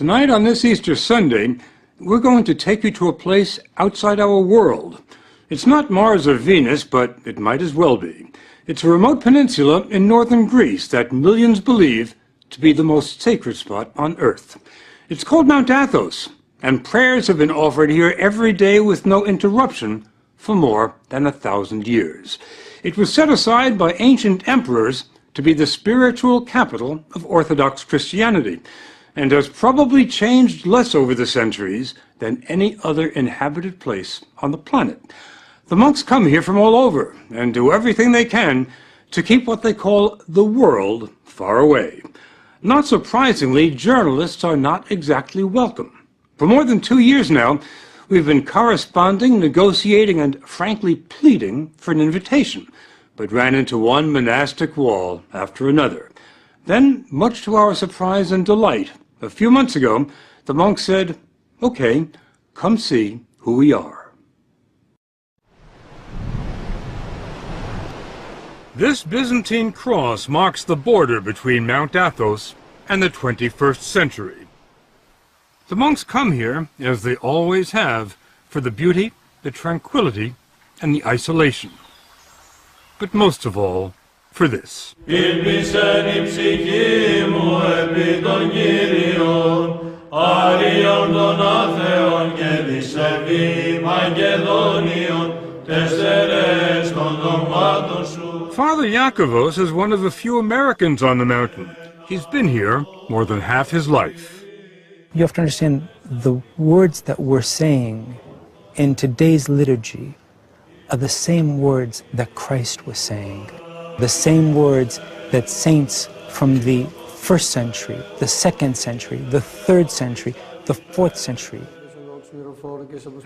Tonight on this Easter Sunday, we're going to take you to a place outside our world. It's not Mars or Venus, but it might as well be. It's a remote peninsula in northern Greece that millions believe to be the most sacred spot on Earth. It's called Mount Athos, and prayers have been offered here every day with no interruption for more than 1,000 years. It was set aside by ancient emperors to be the spiritual capital of Orthodox Christianity, and has probably changed less over the centuries than any other inhabited place on the planet. The monks come here from all over and do everything they can to keep what they call the world far away. Not surprisingly, journalists are not exactly welcome. For more than 2 years now, we've been corresponding, negotiating, and frankly pleading for an invitation, but ran into one monastic wall after another. Then, much to our surprise and delight, a few months ago, the monks said, "Okay, come see who we are." This Byzantine cross marks the border between Mount Athos and the 21st century. The monks come here, as they always have, for the beauty, the tranquility, and the isolation. But most of all, for this. Father Yakovos is one of the few Americans on the mountain. He's been here more than half his life. You have to understand the words that we're saying in today's liturgy are the same words that Christ was saying. The same words that saints from the 1st century, the 2nd century, the 3rd century, the 4th century.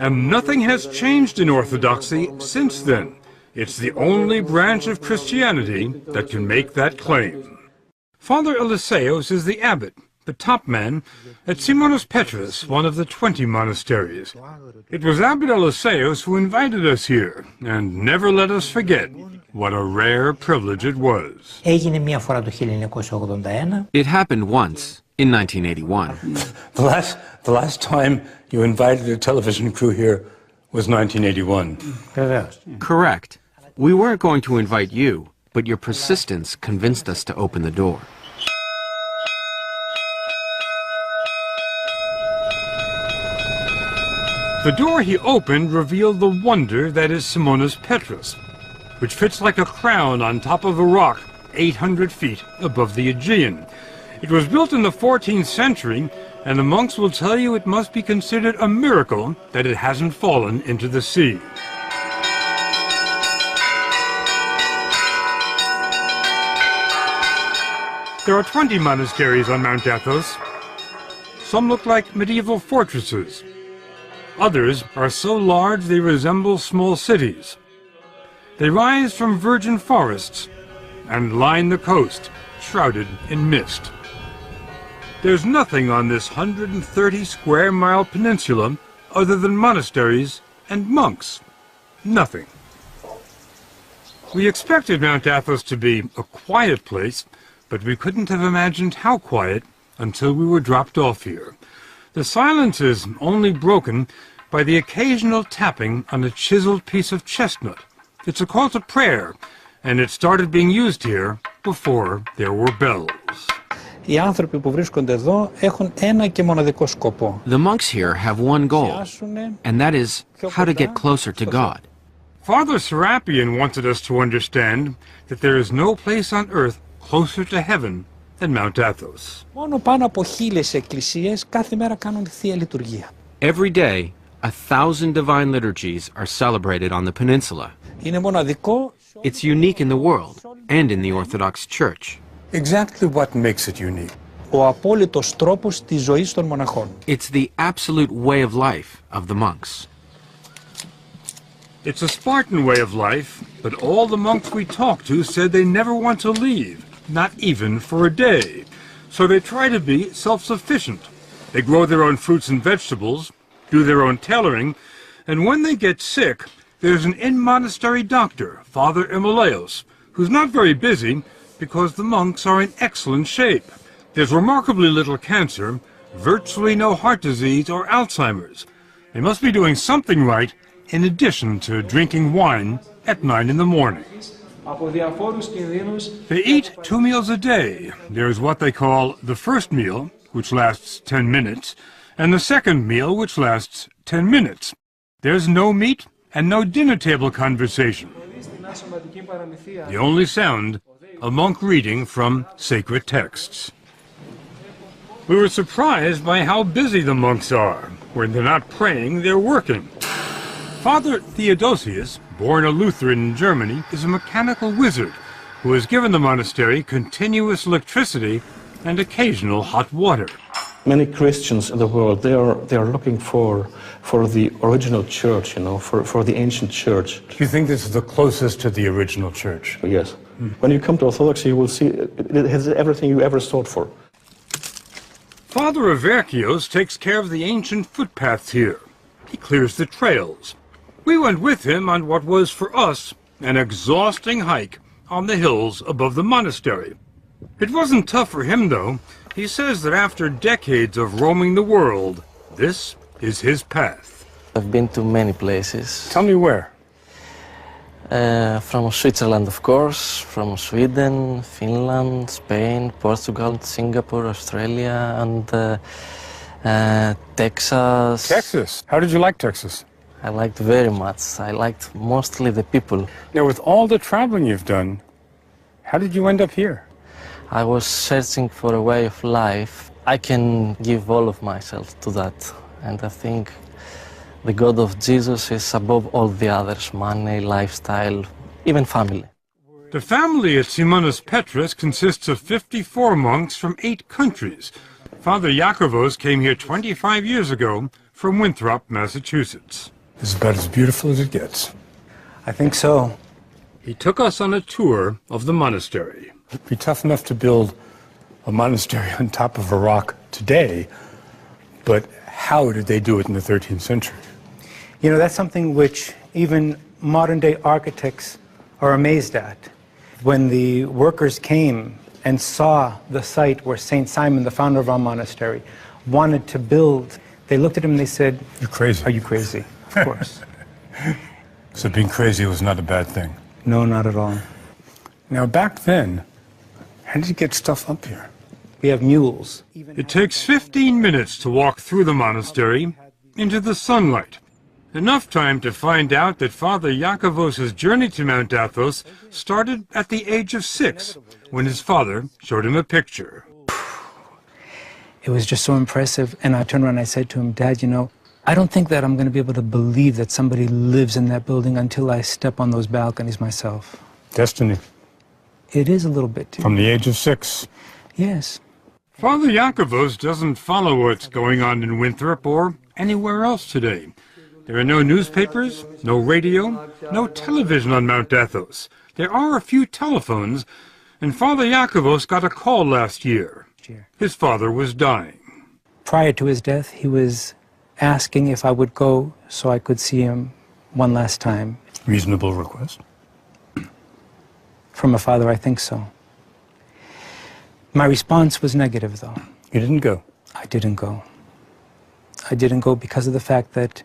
And nothing has changed in Orthodoxy since then. It's the only branch of Christianity that can make that claim. Father Eliseos is the abbot, the top man, at Simonos Petros, one of the 20 monasteries. It was Abbot Eliseos who invited us here, and never let us forget what a rare privilege it was. It happened once, in 1981. The last time you invited a television crew here was 1981. Correct. We weren't going to invite you, but your persistence convinced us to open the door. The door he opened revealed the wonder that is Simonos Petros, which fits like a crown on top of a rock 800 feet above the Aegean. It was built in the 14th century, and the monks will tell you it must be considered a miracle that it hasn't fallen into the sea. There are 20 monasteries on Mount Athos. Some look like medieval fortresses. Others are so large they resemble small cities. They rise from virgin forests and line the coast, shrouded in mist. There's nothing on this 130-square-mile peninsula other than monasteries and monks. Nothing. We expected Mount Athos to be a quiet place, but we couldn't have imagined how quiet until we were dropped off here. The silence is only broken by the occasional tapping on a chiseled piece of chestnut. It's a call to prayer, and it started being used here before there were bells. Οι άνθρωποι που βρίσκονται εδώ έχουν ένα και μοναδικό σκοπό. The monks here have one goal, and that is how to get closer to God. Father Serapion wanted us to understand that there is no place on earth closer to heaven than Mount Athos. Μόνο πάνω από 1,000 εκκλησίες κάθε μέρα κάνουν θεία λειτουργία. Every day, 1,000 divine liturgies are celebrated on the peninsula. Είναι μοναδικό. It's unique in the world and in the Orthodox Church. Exactly what makes it unique. Ο απόλυτος τρόπος της ζωής των μοναχών. It's the absolute way of life of the monks. It's a Spartan way of life, but all the monks we talked to said they never want to leave, not even for a day. So they try to be self-sufficient. They grow their own fruits and vegetables, do their own tailoring, and when they get sick, there's an in-monastery doctor, Father Emilios, who's not very busy because the monks are in excellent shape. There's remarkably little cancer, virtually no heart disease or Alzheimer's. They must be doing something right in addition to drinking wine at 9 in the morning. They eat 2 meals a day. There's what they call the first meal, which lasts 10 minutes, and the second meal, which lasts 10 minutes. There's no meat and no dinner table conversation. The only sound, a monk reading from sacred texts. We were surprised by how busy the monks are. When they're not praying, they're working. Father Theodosius, born a Lutheran in Germany, is a mechanical wizard who has given the monastery continuous electricity and occasional hot water. Many Christians in the world, they are looking for the original church, for the ancient church. Do you think this is the closest to the original church? Yes. When you come to Orthodoxy, you will see it has everything you ever sought for. Father Averkios takes care of the ancient footpaths here. He clears the trails. We went with him on what was, for us, an exhausting hike on the hills above the monastery. It wasn't tough for him, though. He says that after decades of roaming the world, this is his path. I've been to many places. Tell me where. From Switzerland, of course, from Sweden, Finland, Spain, Portugal, Singapore, Australia, and Texas. Texas. How did you like Texas? I liked very much. I liked mostly the people. Now, with all the traveling you've done, how did you end up here? I was searching for a way of life. I can give all of myself to that. And I think the God of Jesus is above all the others, money, lifestyle, even family. The family at Simonas Petrus consists of 54 monks from 8 countries. Father Yakovos came here 25 years ago from Winthrop, Massachusetts. This is about as beautiful as it gets. I think so. He took us on a tour of the monastery. It'd be tough enough to build a monastery on top of a rock today, but how did they do it in the 13th century? You know, that's something which even modern-day architects are amazed at. When the workers came and saw the site where St. Simon, the founder of our monastery, wanted to build, they looked at him and they said, "You're crazy." "Are you crazy?" Of course. So being crazy was not a bad thing. No, not at all. Now, back then, how did you get stuff up here? We have mules. It takes 15 minutes to walk through the monastery into the sunlight. Enough time to find out that Father Yakovos' journey to Mount Athos started at the age of 6, when his father showed him a picture. It was just so impressive, and I turned around and I said to him, "Dad, you know, I don't think that I'm going to be able to believe that somebody lives in that building until I step on those balconies myself." Destiny. It is a little bit too. From the age of 6. Yes. Father Yakovos doesn't follow what's going on in Winthrop or anywhere else today. There are no newspapers, no radio, no television on Mount Athos. There are a few telephones, and Father Yakovos got a call last year. His father was dying. Prior to his death, he was asking if I would go so I could see him one last time. Reasonable request. From a father, I think so. My response was negative, though. You didn't go? I didn't go. I didn't go because of the fact that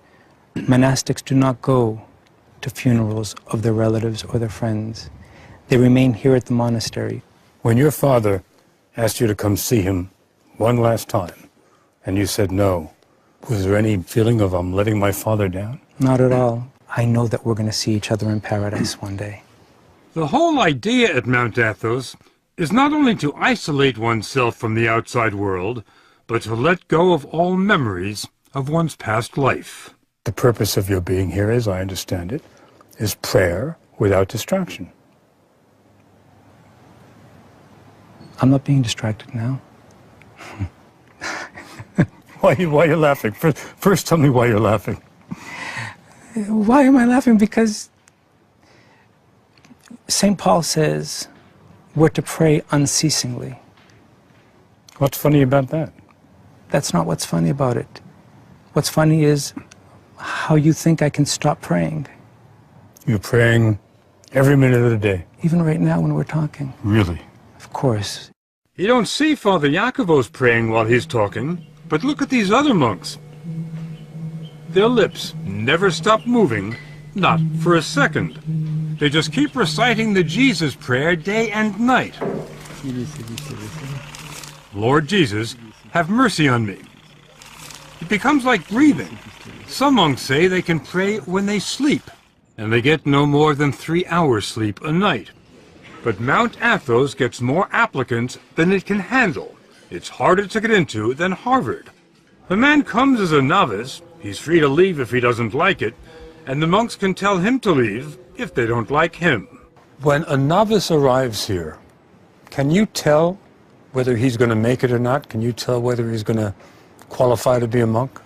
monastics do not go to funerals of their relatives or their friends. They remain here at the monastery. When your father asked you to come see him one last time, and you said no, was there any feeling of, I'm letting my father down? Not at all. I know that we're going to see each other in paradise one day. The whole idea at Mount Athos is not only to isolate oneself from the outside world, but to let go of all memories of one's past life. The purpose of your being here, as I understand it, is prayer without distraction. I'm not being distracted now. Why are you laughing? First, tell me why you're laughing. Why am I laughing? Because St. Paul says we're to pray unceasingly. What's funny about that? That's not what's funny about it. What's funny is how you think I can stop praying. You're praying every minute of the day. Even right now when we're talking. Really? Of course. You don't see Father Yakovos praying while he's talking. But look at these other monks. Their lips never stop moving, not for a second. They just keep reciting the Jesus prayer day and night. Lord Jesus, have mercy on me. It becomes like breathing. Some monks say they can pray when they sleep, and they get no more than 3 hours sleep a night. But Mount Athos gets more applicants than it can handle. It's harder to get into than Harvard. The man comes as a novice, he's free to leave if he doesn't like it, and the monks can tell him to leave if they don't like him. When a novice arrives here, can you tell whether he's going to make it or not? Can you tell whether he's going to qualify to be a monk?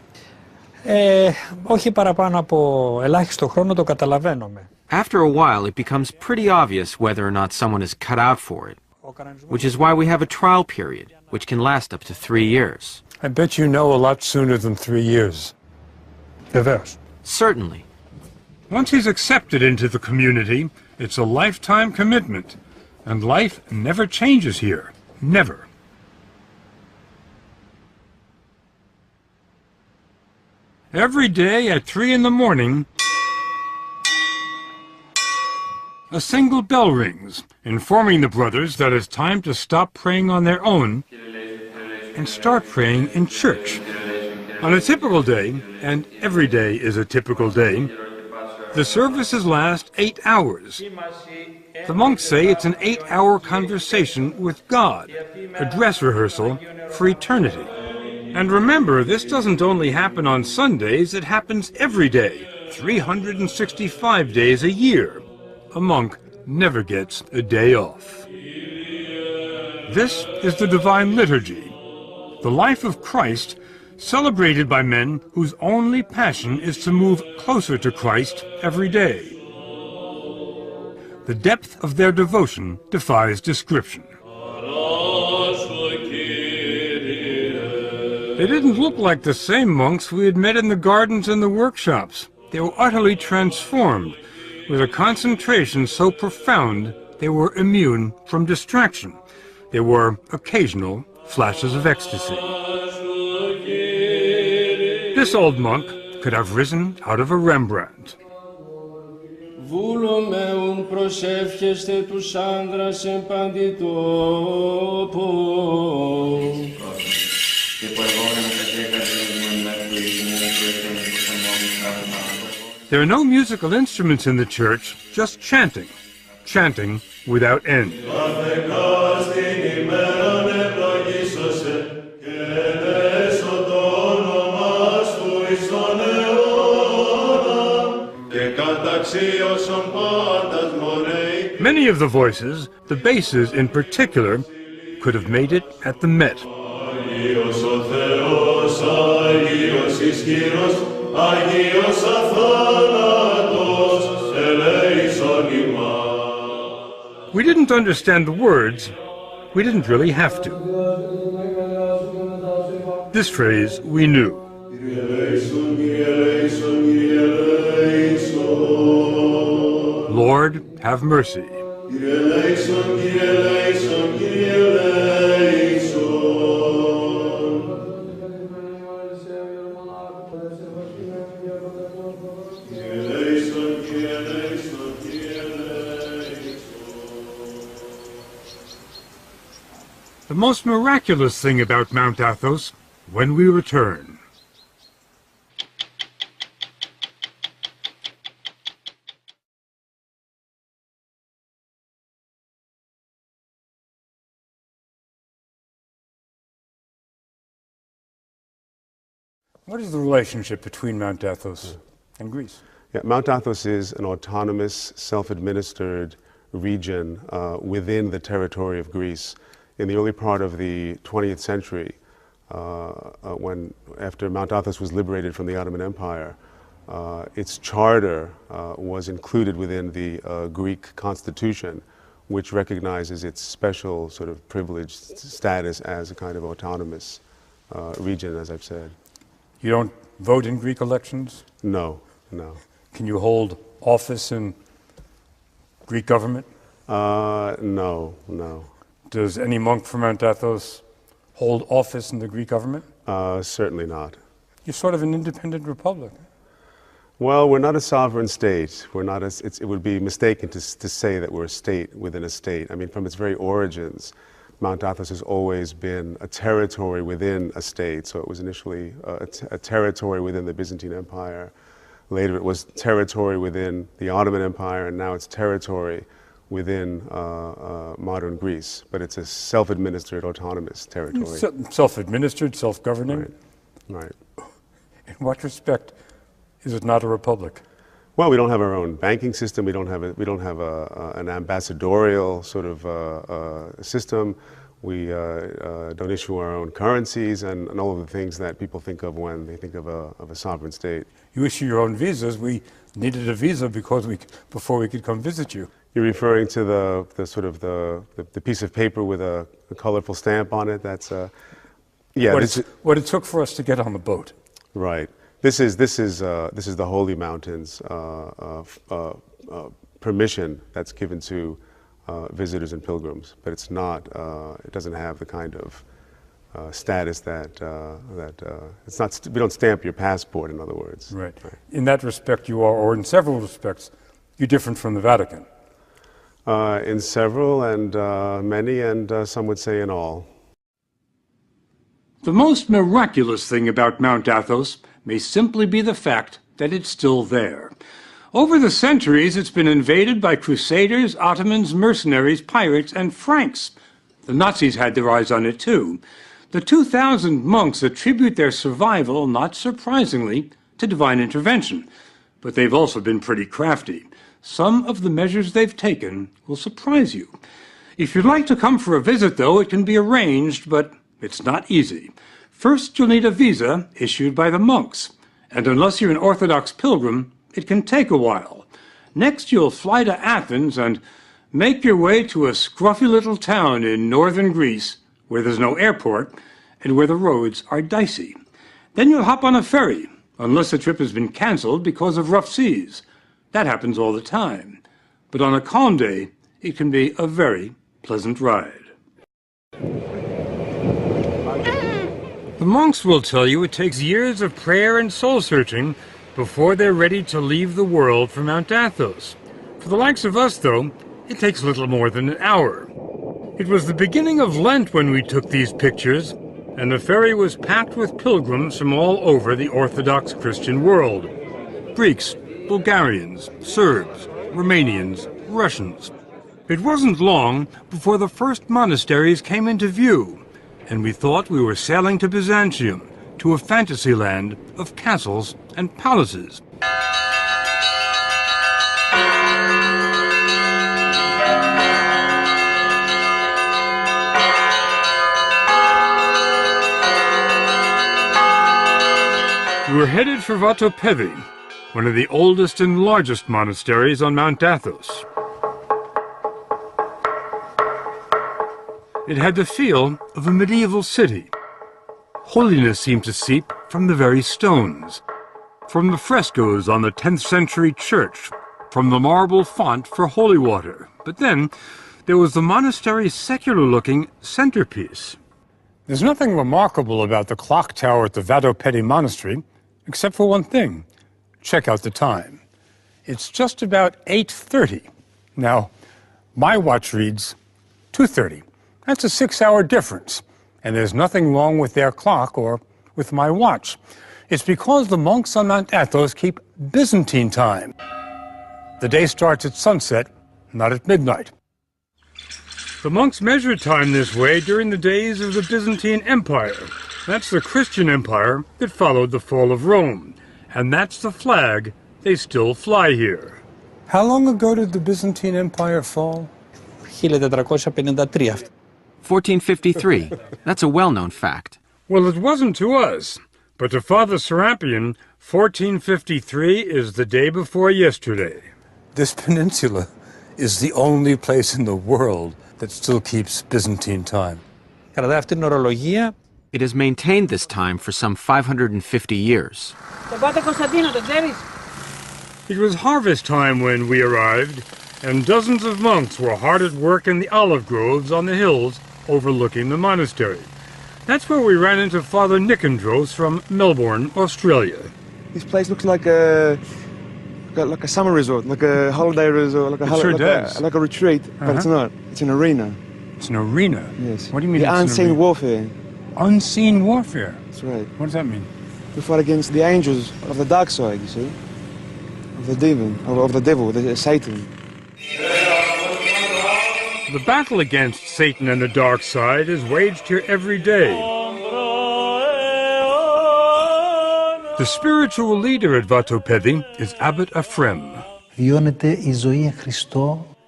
Όχι παραπάνω από ελάχιστο χρόνο το καταλαβαίνουμε. After a while, it becomes pretty obvious whether or not someone is cut out for it, which is why we have a trial period, which can last up to 3 years. I bet you know a lot sooner than 3 years. Athos. Certainly. Once he's accepted into the community, it's a lifetime commitment. And life never changes here. Never. Every day at 3 in the morning, a single bell rings, informing the brothers that it's time to stop praying on their own and start praying in church. On a typical day, and every day is a typical day, the services last 8 hours. The monks say it's an 8-hour conversation with God, a dress rehearsal for eternity. And remember, this doesn't only happen on Sundays, it happens every day, 365 days a year. A monk never gets a day off. This is the Divine Liturgy, the life of Christ, celebrated by men whose only passion is to move closer to Christ every day. The depth of their devotion defies description. They didn't look like the same monks we had met in the gardens and the workshops. They were utterly transformed, with a concentration so profound they were immune from distraction. There were occasional flashes of ecstasy. This old monk could have risen out of a Rembrandt. Βούλωμεουν προσεύχεστε τους άνδρας εν παντή τόπο. There are no musical instruments in the church, just chanting. Chanting without end. Many of the voices, the basses in particular, could have made it at the Met. We didn't understand the words. We didn't really have to. This phrase we knew. Lord, have mercy. The most miraculous thing about Mount Athos, when we return. What is the relationship between Mount Athos and Greece? Yeah, Mount Athos is an autonomous, self-administered region within the territory of Greece. In the early part of the 20th century, after Mount Athos was liberated from the Ottoman Empire, its charter was included within the Greek constitution, which recognizes its special sort of privileged status as a kind of autonomous region, as I've said. You don't vote in Greek elections? No, no. Can you hold office in Greek government? No, no. Does any monk from Mount Athos hold office in the Greek government? Certainly not. You're sort of an independent republic. Well, we're not a sovereign state. We're not it would be mistaken to say that we're a state within a state. I mean, from its very origins, Mount Athos has always been a territory within a state. So it was initially a territory within the Byzantine Empire. Later it was territory within the Ottoman Empire, and now it's territory within modern Greece. But it's a self-administered, autonomous territory. Self-administered, self-governing? Right. In what respect is it not a republic? Well, we don't have our own banking system. We don't have an ambassadorial sort of system. We don't issue our own currencies and all of the things that people think of when they think of a sovereign state. You issue your own visas. We needed a visa before we could come visit you. You're referring to the piece of paper with a colorful stamp on it. That's yeah. What it took for us to get on the boat. Right. This is the Holy Mountains permission that's given to visitors and pilgrims, but it's not. It doesn't have the kind of status that it's not. We don't stamp your passport, in other words. Right. In that respect, you are, or in several respects, you're different from the Vatican. In several and many, and some would say in all. The most miraculous thing about Mount Athos may simply be the fact that it's still there. Over the centuries, it's been invaded by Crusaders, Ottomans, mercenaries, pirates, and Franks. The Nazis had their eyes on it too. The 2,000 monks attribute their survival, not surprisingly, to divine intervention. But they've also been pretty crafty. Some of the measures they've taken will surprise you. If you'd like to come for a visit, though, it can be arranged, but it's not easy. First, you'll need a visa issued by the monks, and unless you're an Orthodox pilgrim, it can take a while. Next, you'll fly to Athens and make your way to a scruffy little town in northern Greece where there's no airport and where the roads are dicey. Then you'll hop on a ferry, unless the trip has been canceled because of rough seas. That happens all the time. But on a calm day, it can be a very pleasant ride. The monks will tell you it takes years of prayer and soul-searching before they're ready to leave the world for Mount Athos. For the likes of us, though, it takes little more than an hour. It was the beginning of Lent when we took these pictures, and the ferry was packed with pilgrims from all over the Orthodox Christian world. Greeks, Bulgarians, Serbs, Romanians, Russians. It wasn't long before the first monasteries came into view, and we thought we were sailing to Byzantium, to a fantasy land of castles and palaces. We were headed for Vatopedi, one of the oldest and largest monasteries on Mount Athos. It had the feel of a medieval city. Holiness seemed to seep from the very stones, from the frescoes on the 10th century church, from the marble font for holy water. But then there was the monastery's secular-looking centerpiece. There's nothing remarkable about the clock tower at the Vatopedi Monastery, except for one thing. Check out the time. It's just about 8:30. Now, my watch reads 2:30. That's a 6-hour difference, and there's nothing wrong with their clock or with my watch. It's because the monks on Mount Athos keep Byzantine time. The day starts at sunset, not at midnight. The monks measured time this way during the days of the Byzantine Empire. That's the Christian empire that followed the fall of Rome, and that's the flag they still fly here. How long ago did the Byzantine Empire fall? 1453. 1453. That's a well-known fact. Well, it wasn't to us, but to Father Serapion, 1453 is the day before yesterday. This peninsula is the only place in the world that still keeps Byzantine time. Κατά αυτή την ορολογία. It has maintained this time for some 550 years. It was harvest time when we arrived, and dozens of monks were hard at work in the olive groves on the hills overlooking the monastery. That's where we ran into Father Nicandros from Melbourne, Australia. This place looks like a summer resort, like a holiday resort, like a retreat, but it's not. It's an arena. It's an arena? Yes. What do you mean the unseen warfare. Unseen warfare? That's right. What does that mean? We fight against the angels of the dark side, you see? Of the demon, of the devil, Satan. The battle against Satan and the dark side is waged here every day. The spiritual leader at Vatopedi is Abbot Ephrem.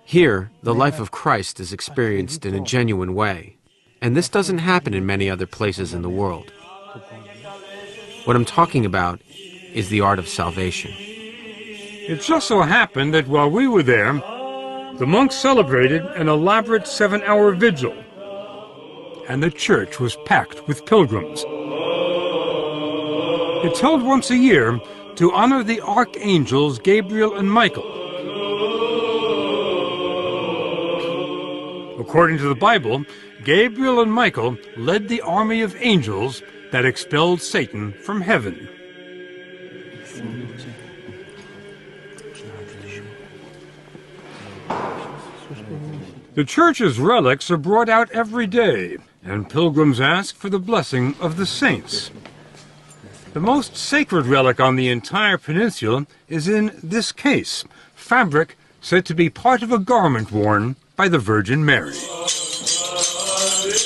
Here, the life of Christ is experienced in a genuine way, and this doesn't happen in many other places in the world. What I'm talking about is the art of salvation. It just so happened that while we were there, the monks celebrated an elaborate 7-hour vigil, and the church was packed with pilgrims. It's held once a year to honor the archangels Gabriel and Michael. According to the Bible, Gabriel and Michael led the army of angels that expelled Satan from heaven. The church's relics are brought out every day, and pilgrims ask for the blessing of the saints. The most sacred relic on the entire peninsula is in this case, fabric said to be part of a garment worn by the Virgin Mary.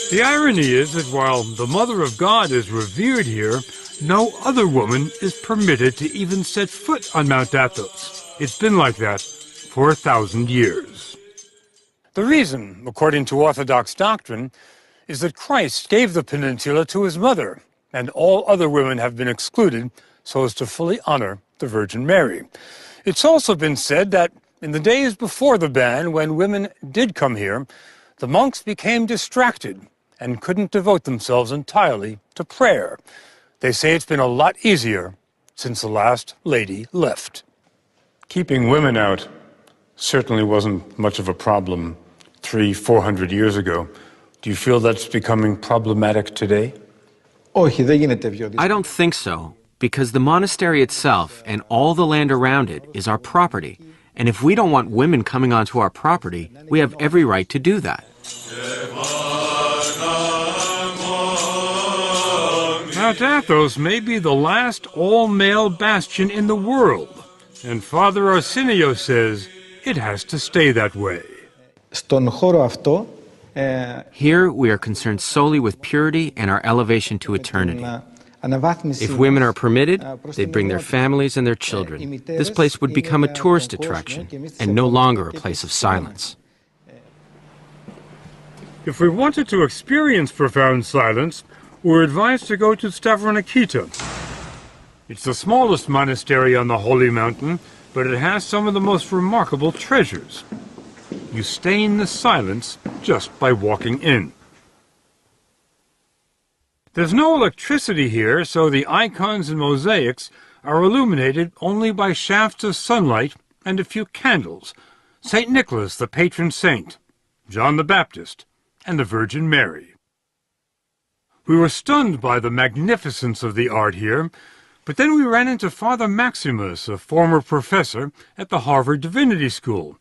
The irony is that while the Mother of God is revered here, no other woman is permitted to even set foot on Mount Athos. It's been like that for 1,000 years. The reason, according to Orthodox doctrine, is that Christ gave the peninsula to his mother, and all other women have been excluded so as to fully honor the Virgin Mary. It's also been said that in the days before the ban, when women did come here, the monks became distracted and couldn't devote themselves entirely to prayer. They say it's been a lot easier since the last lady left. Keeping women out certainly wasn't much of a problem 300-400 years ago. Do you feel that's becoming problematic today? I don't think so, because the monastery itself and all the land around it is our property. And if we don't want women coming onto our property, we have every right to do that. Mount Athos may be the last all-male bastion in the world, and Father Arsenio says it has to stay that way. Here we are concerned solely with purity and our elevation to eternity. If women are permitted, they'd bring their families and their children. This place would become a tourist attraction and no longer a place of silence. If we wanted to experience profound silence, we're advised to go to Stavronikita. It's the smallest monastery on the Holy Mountain, but it has some of the most remarkable treasures. You stay in the silence just by walking in. There's no electricity here, so the icons and mosaics are illuminated only by shafts of sunlight and a few candles. St. Nicholas, the patron saint, John the Baptist, and the Virgin Mary. We were stunned by the magnificence of the art here, but then we ran into Father Maximus, a former professor at the Harvard Divinity School.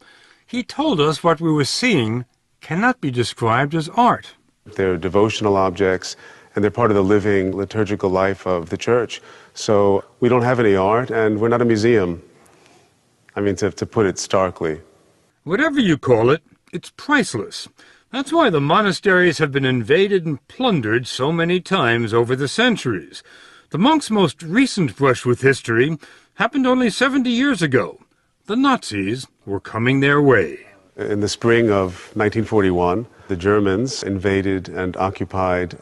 He told us what we were seeing cannot be described as art. They're devotional objects, and they're part of the living liturgical life of the church. So we don't have any art, and we're not a museum. I mean, to put it starkly. Whatever you call it, it's priceless. That's why the monasteries have been invaded and plundered so many times over the centuries. The monks' most recent brush with history happened only 70 years ago. The Nazis were coming their way. In the spring of 1941, the Germans invaded and occupied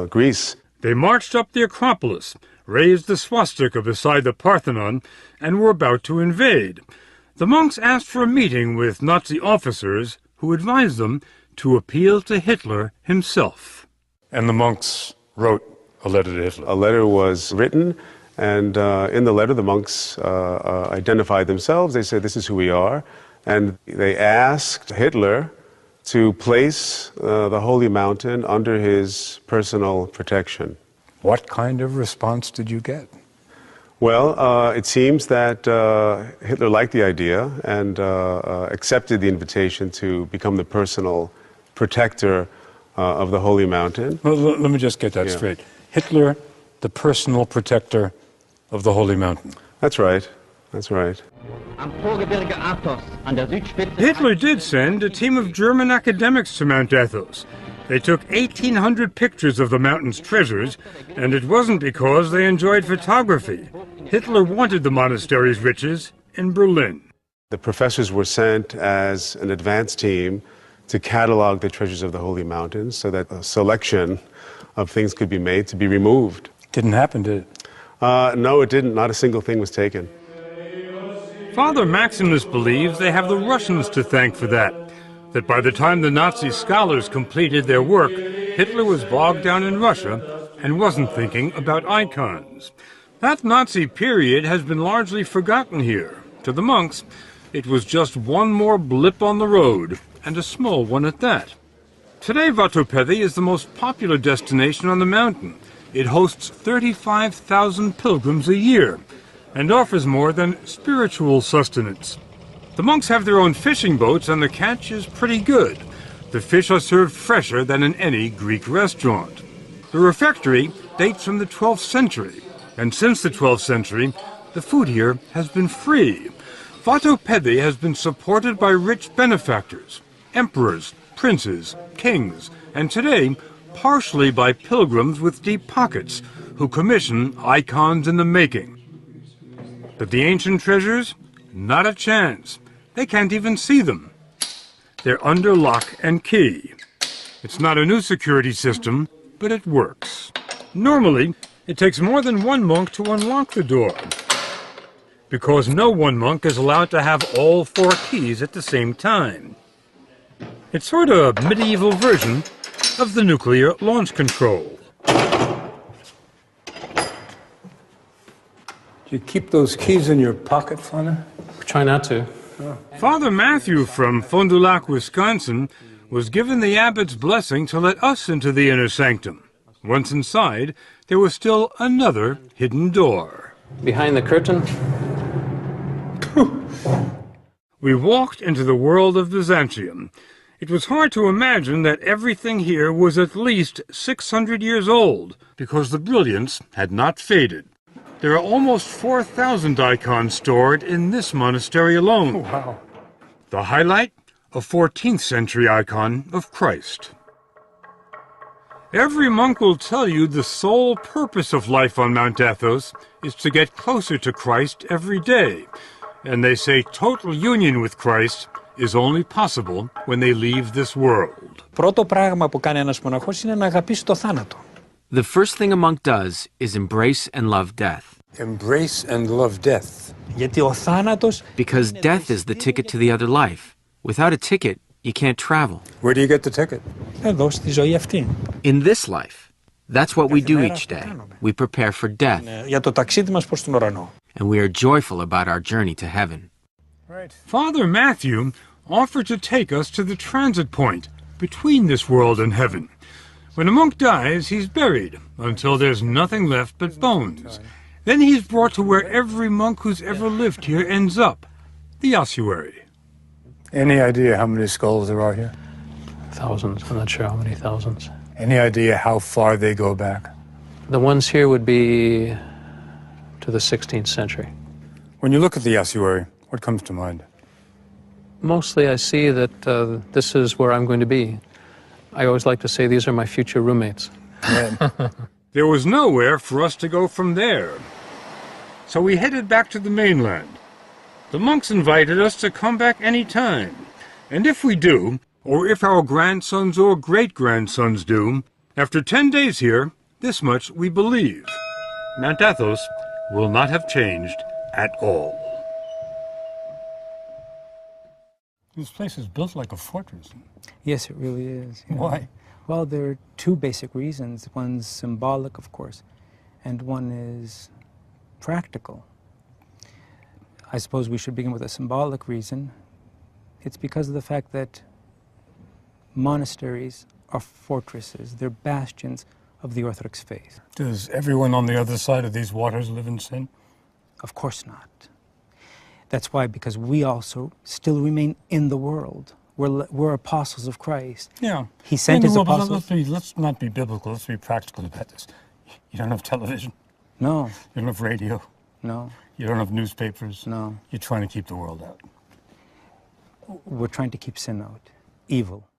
Greece. They marched up the Acropolis, raised the swastika beside the Parthenon, and were about to invade. The monks asked for a meeting with Nazi officers who advised them to appeal to Hitler himself. And the monks wrote a letter to Hitler. A letter was written, and in the letter the monks identified themselves. They said, "This is who we are." And they asked Hitler to place the holy mountain under his personal protection. What kind of response did you get? Well, it seems that Hitler liked the idea and accepted the invitation to become the personal protector of the holy mountain. Well, let me just get that straight. Hitler, the personal protector of the holy mountain. That's right. That's right. Hitler did send a team of German academics to Mount Athos. They took 1,800 pictures of the mountain's treasures, and it wasn't because they enjoyed photography. Hitler wanted the monastery's riches in Berlin. The professors were sent as an advance team to catalog the treasures of the holy mountains so that a selection of things could be made to be removed. Didn't happen, did it? No, it didn't. Not a single thing was taken. Father Maximus believes they have the Russians to thank for that by the time the Nazi scholars completed their work, Hitler was bogged down in Russia and wasn't thinking about icons. That Nazi period has been largely forgotten here. To the monks, it was just one more blip on the road, and a small one at that. Today, Vatopedi is the most popular destination on the mountain. It hosts 35,000 pilgrims a year and offers more than spiritual sustenance. The monks have their own fishing boats, and the catch is pretty good. The fish are served fresher than in any Greek restaurant. The refectory dates from the 12th century, and since the 12th century, the food here has been free. Vatopedi has been supported by rich benefactors, emperors, princes, kings, and today, partially by pilgrims with deep pockets who commission icons in the making. But the ancient treasures? Not a chance. They can't even see them. They're under lock and key. It's not a new security system, but it works. Normally, it takes more than one monk to unlock the door, because no one monk is allowed to have all 4 keys at the same time. It's sort of a medieval version of the nuclear launch control. Do you keep those keys in your pocket, Father? Try not to. Father Matthew from Fond du Lac, Wisconsin, was given the abbot's blessing to let us into the inner sanctum. Once inside, there was still another hidden door. Behind the curtain? We walked into the world of Byzantium. It was hard to imagine that everything here was at least 600 years old, because the brilliance had not faded. There are almost 4,000 icons stored in this monastery alone. Oh, wow. The highlight? A 14th century icon of Christ. Every monk will tell you the sole purpose of life on Mount Athos is to get closer to Christ every day. And they say total union with Christ is only possible when they leave this world. Πρώτο πράγμα που κάνει ένας μοναχός είναι να αγαπήσει το θάνατο. The first thing a monk does is embrace and love death. Embrace and love death. Γιατί ο θάνατος... Because death is the ticket to the other life. Without a ticket, you can't travel. Where do you get the ticket? Εδώ, στη ζωή αυτή. In this life, that's what we do each day. We prepare for death. Για το ταξίδι μας προς τον ουρανό. And we are joyful about our journey to heaven. Right. Father Matthew offered to take us to the transit point between this world and heaven. When a monk dies, he's buried until there's nothing left but bones. Then he's brought to where every monk who's ever lived here ends up, the ossuary. Any idea how many skulls there are here? Thousands. I'm not sure how many thousands. Any idea how far they go back? The ones here would be to the 16th century. When you look at the ossuary, what comes to mind? Mostly I see that this is where I'm going to be. I always like to say these are my future roommates. There was nowhere for us to go from there. So we headed back to the mainland. The monks invited us to come back any time. And if we do, or if our grandsons or great-grandsons do, after 10 days here, this much we believe. Mount Athos will not have changed at all. This place is built like a fortress. Yes, it really is. Yeah. Why? Well, there are 2 basic reasons. One's symbolic, of course, and one is practical. I suppose we should begin with a symbolic reason. It's because of the fact that Monasteries are fortresses. They're bastions of the Orthodox faith. Does everyone on the other side of these waters live in sin? Of course not. That's why, because we also still remain in the world. We're apostles of Christ. Yeah. He sent his apostles. Let's not be biblical. Let's be practical about this. You don't have television. No. You don't have radio. No. You don't have newspapers. No. You're trying to keep the world out. We're trying to keep sin out, evil.